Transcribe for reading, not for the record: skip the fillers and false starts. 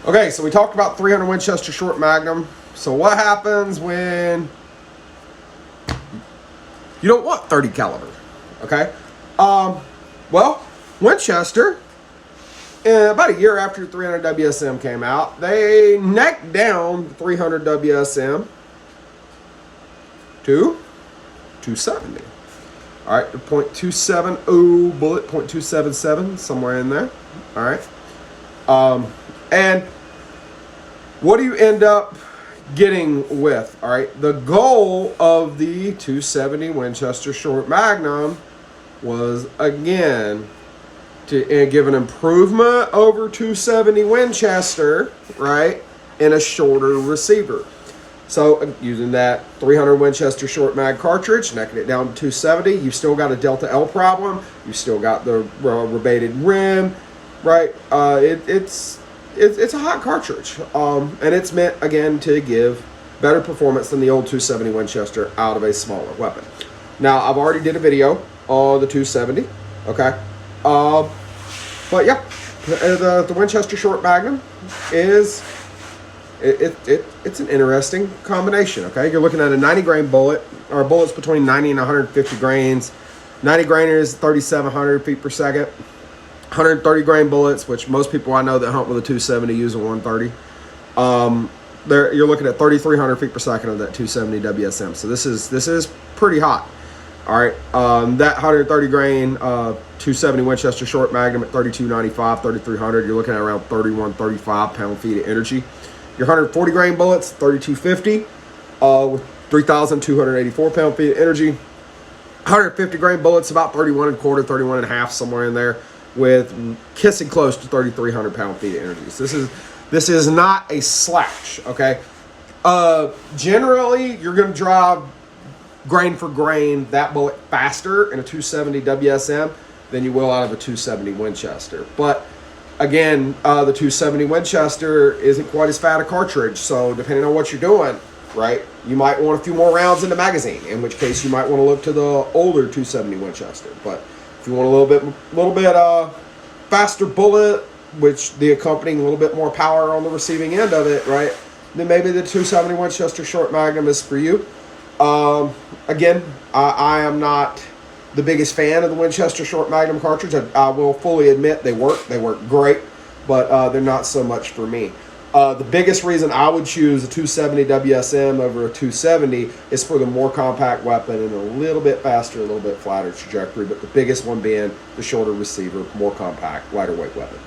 Okay, so we talked about 300 Winchester short Magnum. So what happens when you don't want 30 caliber? Okay, well, Winchester, about a year after 300 WSM came out, they necked down 300 WSM to 270. All right, the .270 bullet, .277, somewhere in there. All right, and what do you end up getting with? All right, the goal of the 270 Winchester short Magnum was, again, to give an improvement over 270 Winchester, right, in a shorter receiver. So using that 300 Winchester short mag cartridge, necking it down to 270, you've still got a Delta L problem. You've still got the rebated rim, right? It's a hot cartridge, and it's meant, again, to give better performance than the old 270 Winchester out of a smaller weapon. Now, I've already did a video on the 270, okay? But yeah, the Winchester short Magnum is, it's an interesting combination, okay? You're looking at a 90 grain bullet, or bullets between 90 and 150 grains. 90 grainers, 3,700 feet per second. 130 grain bullets, which most people I know that hunt with a 270 use a 130. You're looking at 3,300 feet per second of that 270 WSM. So this is pretty hot. All right, that 130 grain 270 Winchester short Magnum at 3295, 3300. You're looking at around 3135 pound-feet of energy. Your 140 grain bullets, 3250, with 3,284 pound-feet of energy. 150 grain bullets, about 31 and a quarter, 31 and a half, somewhere in there, with kissing close to 3,300 pound-feet of energy. So this is not a slouch, okay? Generally, you're going to drive grain for grain that bullet faster in a 270 WSM than you will out of a 270 Winchester. But again, the 270 Winchester isn't quite as fat a cartridge, so depending on what you're doing, right, you might want a few more rounds in the magazine, in which case you might want to look to the older 270 Winchester. But if you want a little bit faster bullet, which the accompanying a little bit more power on the receiving end of it, right, then maybe the 270 Winchester short Magnum is for you. Again, I am not the biggest fan of the Winchester short Magnum cartridge. I will fully admit they work great, but they're not so much for me. The biggest reason I would choose a 270 WSM over a 270 is for the more compact weapon and a little bit faster, a little bit flatter trajectory, but the biggest one being the shorter receiver, more compact, lighter weight weapon.